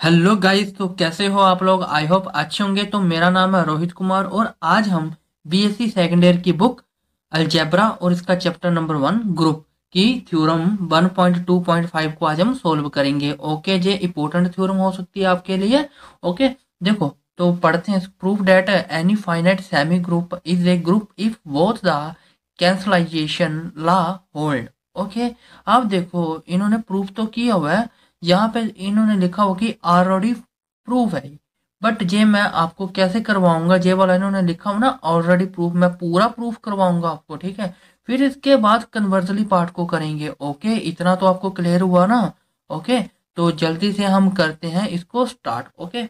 Hello guys, तो कैसे हो आप लोग। आई होप अच्छे होंगे। तो मेरा नाम है रोहित कुमार और आज हम बीएससी सेकेंड ईयर की बुक अलजेब्रा और इसका चैप्टर नंबर 1 ग्रुप की थ्योरम 1.2.5 को आज हम सोल्व करेंगे। ओके, ये इंपॉर्टेंट थ्योरम हो सकती है आपके लिए। ओके, देखो तो पढ़ते हैं। Proof that any finite semigroup is a group if both the cancellation law hold. Okay, अब देखो इन्होंने प्रूफ तो किया हुआ है। यहाँ पे इन्होंने लिखा हो कि ऑलरेडी प्रूफ है, बट ये मैं आपको कैसे करवाऊंगा। ये वाला इन्होंने लिखा हो ना ऑलरेडी प्रूफ, मैं पूरा प्रूफ करवाऊंगा आपको, ठीक है। फिर इसके बाद कन्वर्सली पार्ट को करेंगे। ओके, इतना तो आपको क्लियर हुआ ना। ओके, तो जल्दी से हम करते हैं इसको स्टार्ट। ओके,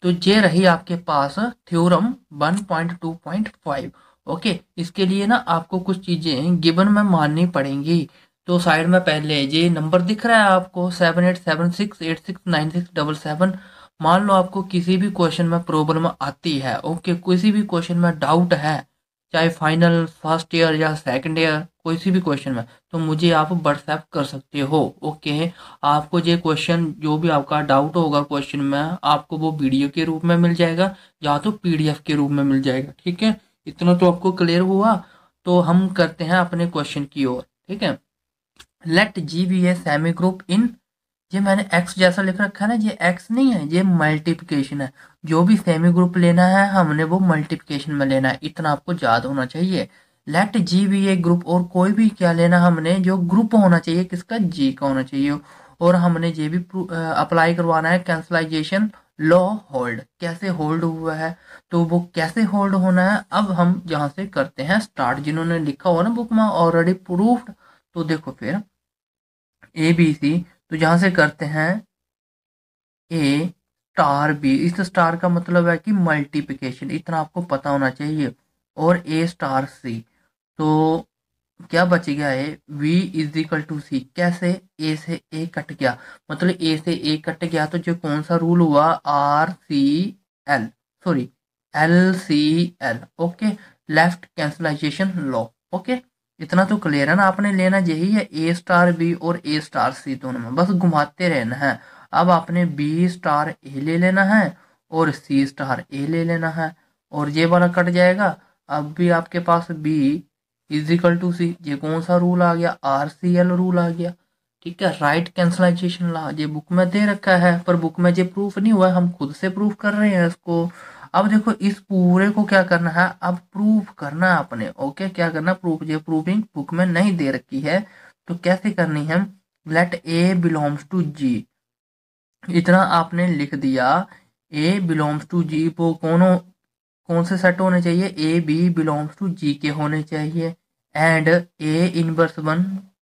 तो ये रही आपके पास थ्योरम 1.2.5। ओके, इसके लिए ना आपको कुछ चीजें गिवन में माननी पड़ेंगी। तो साइड में पहले ये नंबर दिख रहा है आपको 7876869677। मान लो आपको किसी भी क्वेश्चन में प्रॉब्लम आती है, ओके, किसी भी क्वेश्चन में डाउट है, चाहे फाइनल फर्स्ट ईयर या सेकंड ईयर, किसी भी क्वेश्चन में, तो मुझे आप व्हाट्सएप कर सकते हो। ओके, आपको ये क्वेश्चन जो भी आपका डाउट होगा क्वेश्चन में, आपको वो वीडियो के रूप में मिल जाएगा या तो पीडीएफ के रूप में मिल जाएगा, ठीक है। इतना तो आपको क्लियर हुआ। तो हम करते हैं अपने क्वेश्चन की ओर, ठीक है। Let G be a semigroup in, ये मैंने एक्स जैसा लिख रखा है ना, ये एक्स नहीं है, ये मल्टीप्लिकेशन है। जो भी सेमी ग्रुप लेना है हमने वो मल्टीप्लिकेशन में लेना है, इतना आपको याद होना चाहिए। Late G be A group, और कोई भी क्या लेना, हमने जो ग्रुप होना चाहिए किसका, जी का होना चाहिए। और हमने ये भी अप्लाई करवाना है कैंसलाइजेशन लॉ होल्ड, कैसे होल्ड हुआ है, तो वो कैसे होल्ड होना है। अब हम यहाँ से करते हैं स्टार्ट। जिन्होंने लिखा हुआ ना बुक में ऑलरेडी प्रूफ्ड, तो देखो फिर ए बी सी, तो यहाँ से करते हैं ए स्टार बी। इस स्टार का मतलब है कि मल्टीप्लिकेशन, इतना आपको पता होना चाहिए। और ए स्टार सी, तो क्या बच गया है, V इज इक्वल टू सी। कैसे, ए से ए कट गया, मतलब ए से ए कट गया, तो जो कौन सा रूल हुआ, R C L, sorry L C L. Okay, left cancellation law. Okay, इतना तो क्लियर है ना। आपने लेना यही है, ए स्टार बी और ए स्टार सी दोनों में बस घुमाते रहना है। अब आपने बी स्टार ए ले लेना है और सी स्टार ए ले लेना है, और ये वाला कट जाएगा। अब भी आपके पास B is equal to C, ये कौन सा रूल आ गया, आर सी एल रूल आ गया, ठीक है। राइट कैंसलाइजेशन लॉ ये बुक में दे रखा है, पर बुक में ये प्रूफ नहीं हुआ है, हम खुद से प्रूफ कर रहे हैं इसको। अब देखो इस पूरे को क्या करना है, अब प्रूफ करना है आपने। ओके, क्या करना, प्रूफ, ये प्रूफिंग बुक में नहीं दे रखी है, तो कैसे करनी है। लेट ए बिलोंग्स टू जी, इतना आपने लिख दिया। ए बिलोंग्स टू जी, वो कौन से सेट होने चाहिए, A B belongs to G के होने चाहिए। And A inverse one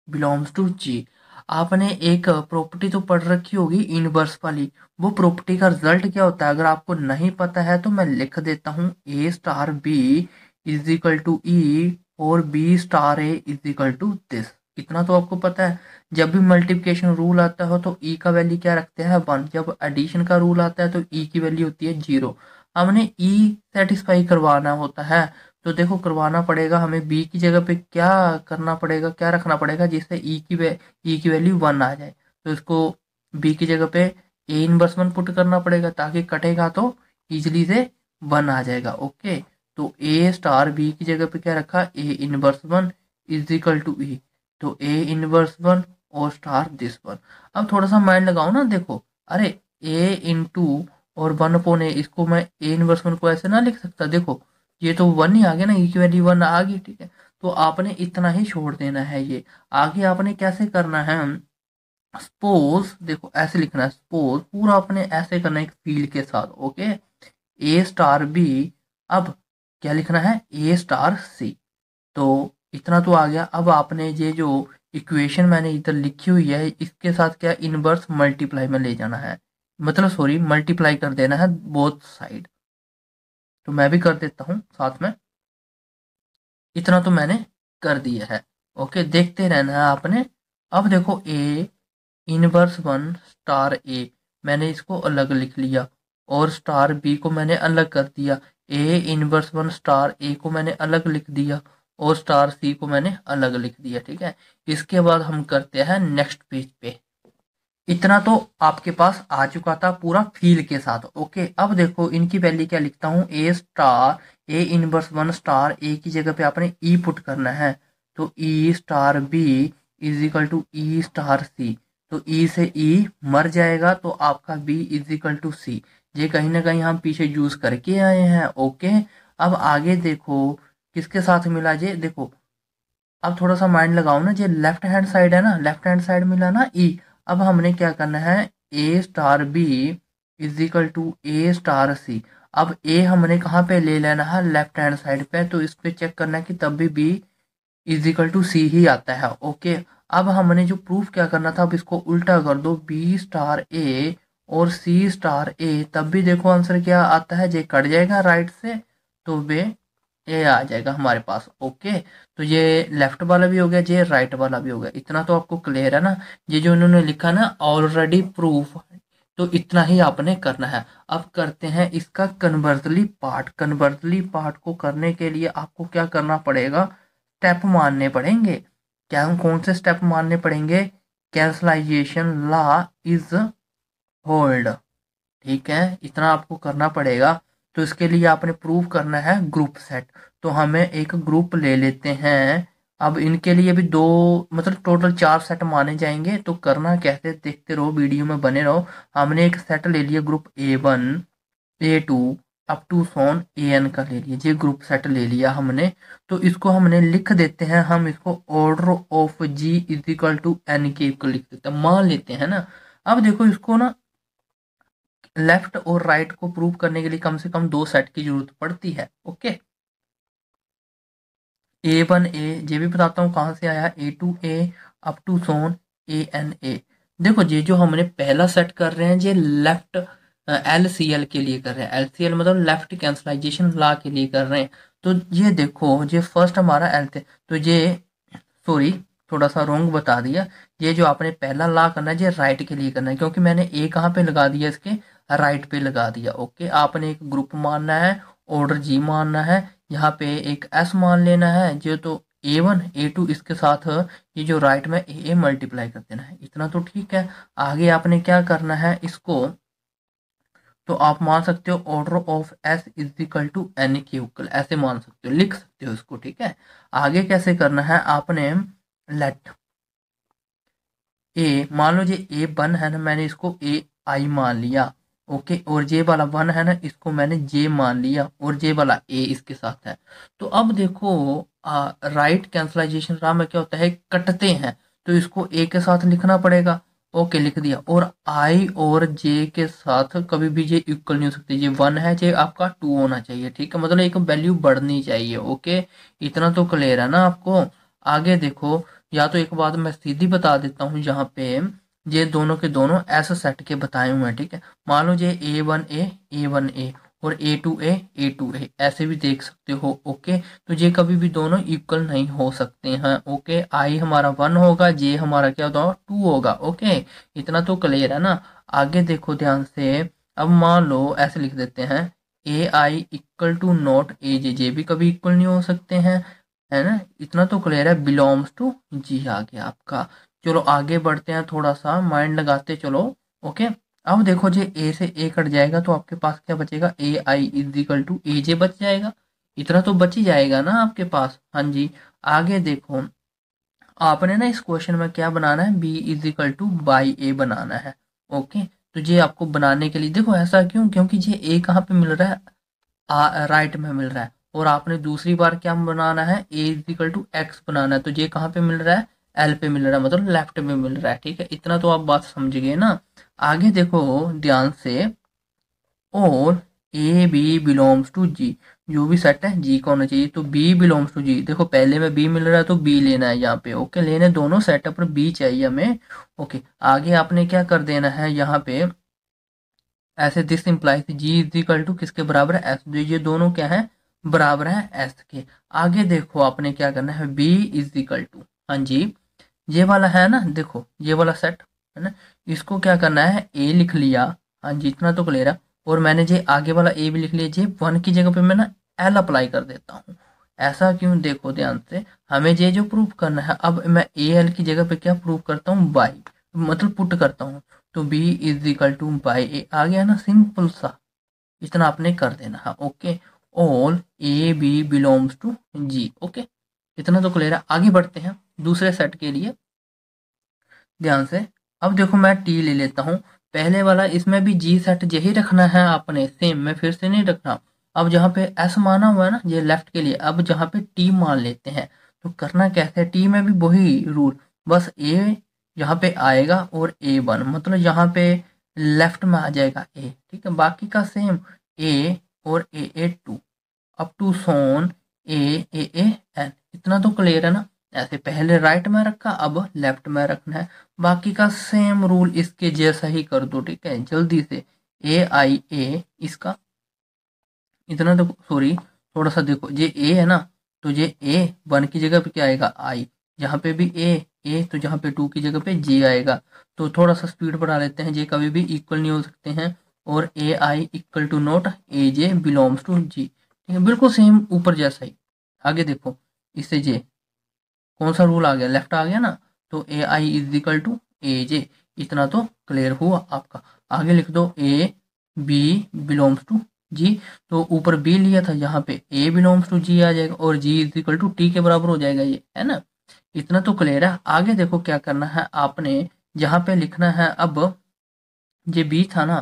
belongs to G. आपने एक प्रॉपर्टी तो पढ़ रखी होगी इनवर्स वाली, वो प्रॉपर्टी का रिजल्ट क्या होता है, अगर आपको नहीं पता है तो मैं लिख देता हूँ, A star B is equal to E, और B star A is equal to this. इतना तो आपको पता है। जब भी मल्टीप्लिकेशन रूल आता हो तो ई का वैल्यू क्या रखते हैं, 1। जब एडिशन का रूल आता है तो ई की वैल्यू होती है 0। हमने ई सेटिस्फाई करवाना होता है, तो देखो करवाना पड़ेगा हमें, बी की जगह पे क्या करना पड़ेगा, क्या रखना पड़ेगा, जिससे ई की वैल्यू 1 आ जाए। तो इसको बी की जगह पे ए इनवर्स 1 पुट करना पड़ेगा, ताकि कटेगा तो इजिली से 1 आ जाएगा। ओके, तो ए स्टार बी की जगह पे क्या रखा, A inverse 1 is equal to E, तो ए इनवर्स 1 और स्टार दिस 1। अब थोड़ा सा माइंड लगाओ ना, देखो, अरे ए इंटू और 1/a, इसको मैं ए इनवर्स 1 को ऐसे ना लिख सकता, देखो ये तो 1 ही आ गया ना, ई की वैल्यू 1 आ गई, ठीक है। तो आपने इतना ही छोड़ देना है। ये आगे आपने कैसे करना है, सपोज देखो ऐसे लिखना है, सपोज पूरा आपने ऐसे करना है एक फील्ड के साथ। ओके, ए स्टार बी, अब क्या लिखना है, ए स्टार सी। तो इतना तो आ गया। अब आपने ये जो इक्वेशन मैंने इधर लिखी हुई है, इसके साथ क्या इनवर्स मल्टीप्लाई में ले जाना है, मतलब सॉरी मल्टीप्लाई कर देना है बोथ साइड। तो मैं भी कर देता हूँ साथ में, इतना तो मैंने कर दिया है। ओके, देखते रहना है आपने। अब देखो ए इनवर्स 1 स्टार ए, मैंने इसको अलग लिख लिया, और स्टार बी को मैंने अलग कर दिया। ए इनवर्स 1 स्टार ए को मैंने अलग लिख दिया, और स्टार सी को मैंने अलग लिख दिया, ठीक है। इसके बाद हम करते हैं नेक्स्ट पेज पे। इतना तो आपके पास आ चुका था पूरा फील के साथ। ओके, अब देखो इनकी वैल्यू क्या लिखता हूँ, A star A inverse one star A की जगह पे आपने ई पुट करना है, तो E star B is equal to E star C. तो ई से ई मर जाएगा तो आपका B is equal to C. ये कहीं ना कहीं हम पीछे यूज करके आए हैं। ओके, अब आगे देखो किसके साथ मिला जे, देखो अब थोड़ा सा माइंड लगाओ ना, जो लेफ्ट हैंड साइड है ना, लेफ्ट हैंड साइड मिला ना ई। अब हमने क्या करना है, A star B is equal to A star C. अब ए हमने कहाँ पे ले लेना है, लेफ्ट हैंड साइड पे, तो इस पे चेक करना है कि तब भी बी इज इक्वल टू सी ही आता है। ओके, अब हमने जो प्रूफ क्या करना था, अब इसको उल्टा कर दो, बी स्टार ए और सी स्टार ए, तब भी देखो आंसर क्या आता है, जे कट जाएगा राइट से तो वे ए आ जाएगा हमारे पास। ओके, तो ये लेफ्ट वाला भी हो गया, ये राइट वाला भी हो गया। इतना तो आपको क्लियर है ना, ये जो इन्होंने लिखा ना ऑलरेडी प्रूफ, तो इतना ही आपने करना है। अब करते हैं इसका कन्वर्सली पार्ट। कन्वर्सली पार्ट को करने के लिए आपको क्या करना पड़ेगा, स्टेप मानने पड़ेंगे। क्या, कौन से स्टेप मानने पड़ेंगे, कैंसलाइजेशन लॉ इज होल्ड। ठीक है, इतना आपको करना पड़ेगा। तो इसके लिए आपने प्रूव करना है ग्रुप सेट। तो हमें एक ग्रुप ले लेते हैं। अब इनके लिए भी दो, मतलब टोटल 4 सेट माने जाएंगे। तो करना कैसे, देखते रहो, वीडियो में बने रहो। हमने एक सेट ले लिया group A1 A2 up to सोन AN का ले लिया, ये ग्रुप सेट ले लिया हमने। तो इसको हमने लिख देते हैं, हम इसको order of G is equal to N के इक्वल लिख देते हैं, मान लेते हैं ना। अब देखो इसको ना लेफ्ट और राइट को प्रूव करने के लिए कम से कम 2 सेट की जरूरत पड़ती है। ओके, A1 A, ये भी बताता हूँ कहाँ से आया, A2 A अप टू सोन ANA। देखो ये जो हमने पहला सेट कर रहे हैं, ये लेफ्ट LCL के लिए कर रहे हैं। LCL मतलब लेफ्ट कैंसलाइजेशन लॉ के लिए कर रहे हैं। तो ये देखो, ये फर्स्ट हमारा L थे, तो ये सॉरी थोड़ा सा रॉन्ग बता दिया। ये जो आपने पहला लॉ करना है, ये राइट के लिए करना है, क्योंकि मैंने ए कहाँ पे लगा दिया, इसके राइट पे लगा दिया। ओके, आपने एक ग्रुप मानना है, ऑर्डर जी मानना है, यहाँ पे एक एस मान लेना है, जो तो A1 A2 इसके साथ ये जो राइट में ए मल्टीप्लाई कर देना है। इतना तो ठीक है। आगे आपने क्या करना है, इसको तो आप मान सकते हो order of S is equal to N क्यूकल, ऐसे मान सकते हो, लिख सकते हो इसको। ठीक है, आगे कैसे करना है, आपने लेट ए, मान लो ये A1 है ना, मैंने इसको AI मान लिया। ओके, और जे वाला 1 है ना, इसको मैंने जे मान लिया, और जे वाला ए इसके साथ है। तो अब देखो राइट कैंसलाइजेशन लॉ में क्या होता है, कटते हैं, तो इसको ए के साथ लिखना पड़ेगा। ओके, लिख दिया। और आई और जे के साथ कभी भी ये इक्वल नहीं हो सकते, ये 1 है, ये आपका 2 होना चाहिए। ठीक है, मतलब एक वैल्यू बढ़नी चाहिए। ओके, इतना तो क्लियर है ना आपको। आगे देखो, या तो एक बात मैं सीधी बता देता हूँ, यहाँ पे ये दोनों के दोनों ऐसे सेट के बताए हुए हैं। ठीक है, मान लो ये A1A और A2A ऐसे भी देख सकते हो। ओके, तो ये कभी भी दोनों इक्वल नहीं हो सकते हैं। ओके, आई हमारा 1 होगा, जे हमारा क्या होगा, 2 होगा। ओके, इतना तो क्लियर है ना। आगे देखो ध्यान से, अब मान लो ऐसे लिख देते हैं, AI equal to not AJ, J भी कभी इक्वल नहीं हो सकते हैं, है ना। इतना तो क्लियर है, बिलोंग्स टू जी आ गया आपका। चलो आगे बढ़ते हैं, थोड़ा सा माइंड लगाते चलो। ओके, अब देखो जी ए से ए कट जाएगा, तो आपके पास क्या बचेगा, AI is equal to AJ बच जाएगा। इतना तो बच ही जाएगा ना आपके पास। हाँ जी, आगे देखो, आपने ना इस क्वेश्चन में क्या बनाना है, B is equal to by A बनाना है। ओके, तो ये आपको बनाने के लिए देखो, ऐसा क्यों, क्योंकि ये ए कहाँ पे मिल रहा है, राइट में मिल रहा है। और आपने दूसरी बार क्या बनाना है, ए इज इक्वल टू एक्स बनाना है, तो ये कहाँ पे मिल रहा है, एल पे मिल रहा है, मतलब लेफ्ट में मिल रहा है। ठीक है, इतना तो आप बात समझ गए ना। आगे देखो ध्यान से, और ए बी बिलोंग्स टू जी, जो भी सेट है जी का होना चाहिए, तो बी बिलोंग्स टू जी। देखो पहले में बी मिल रहा है, तो बी लेना है यहाँ पे। ओके, लेने दोनों सेट पर बी चाहिए हमें। ओके, आगे आपने क्या कर देना है यहाँ पे, ऐसे this implies G is equal to किसके बराबर है, एस। ये दोनों क्या है, बराबर है एस के। आगे देखो आपने क्या करना है, बी इज इक्वल टू, हाँ जी, ये वाला है ना, देखो ये वाला सेट है ना, इसको क्या करना है, ए लिख लिया। हाँ जी, इतना तो क्लियर है। और मैंने जे आगे वाला ए भी लिख लिया, जे 1 की जगह पे मैं ना एल अप्लाई कर देता हूँ। ऐसा क्यों, देखो ध्यान से, हमें जे जो प्रूफ करना है, अब मैं ए एल की जगह पे क्या प्रूफ करता हूँ, बाई। मतलब पुट करता हूँ, तो b is equal to by A आ गया ना, सिंपल सा, इतना आपने कर देना है। Okay, all A B belongs to G. Okay, इतना तो क्लियर है। आगे बढ़ते हैं दूसरे सेट के लिए, ध्यान से। अब देखो मैं टी ले लेता हूँ, पहले वाला इसमें भी जी सेट यही रखना है आपने, सेम, मैं फिर से नहीं रखना। अब जहाँ पे एस माना हुआ है ना ये लेफ्ट के लिए, अब जहाँ पे टी मान लेते हैं, तो करना कैसे है, टी में भी वही रूल, बस ए यहाँ पे आएगा और ए वन, मतलब यहाँ पे लेफ्ट में आ जाएगा ए, ठीक है, बाकी का सेम, ए और ए टू अप टू सोन ए एन, इतना तो क्लियर है ना। ऐसे पहले राइट में रखा, अब लेफ्ट में रखना है, बाकी का सेम रूल इसके जैसा ही कर दो, ठीक है, जल्दी से। ए आई ए इसका, इतना तो सॉरी, थोड़ा सा देखो, ये ए है ना, तो ये ए वन की जगह पे क्या आएगा, आई, जहाँ पे भी ए तो जहाँ पे टू की जगह पे जे आएगा। तो थोड़ा सा स्पीड बढ़ा लेते हैं, जे कभी भी इक्वल नहीं हो सकते हैं, और A I equal to not A J belongs to G, ठीक है, बिल्कुल सेम ऊपर जैसा ही। आगे देखो, इससे जे कौन सा रूल आ गया, लेफ्ट आ गया ना, तो ए आई इज इक्वल टू ए जे, इतना तो क्लियर हुआ आपका। आगे लिख दो ए बी बिलोंग्स टू जी, तो ऊपर बी लिया था, यहाँ पे ए बिलोंग्स टू जी आ जाएगा, और जी इज इक्वल टू टी के बराबर हो जाएगा, ये है ना, इतना तो क्लियर है। आगे देखो क्या करना है आपने, जहाँ पे लिखना है अब, ये बी था ना,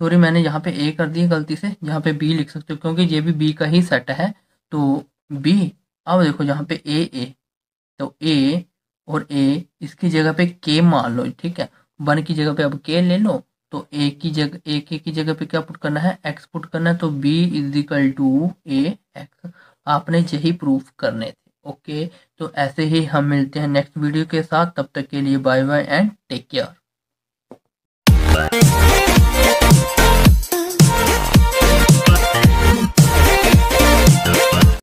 सॉरी मैंने यहाँ पे ए कर दिया गलती से, यहाँ पे बी लिख सकते हो क्योंकि ये भी बी का ही सेट है, तो बी। अब देखो यहाँ पे ए, तो ए और ए इसकी जगह पे के मान लो, ठीक है, वन की जगह पे अब के ले लो, तो ए की जगह, ए के की जगह पे क्या पुट करना है, एक्स पुट करना है, तो B is equal to A X, आपने यही प्रूफ करने थे। ओके, तो ऐसे ही हम मिलते हैं नेक्स्ट वीडियो के साथ, तब तक के लिए bye bye and take care.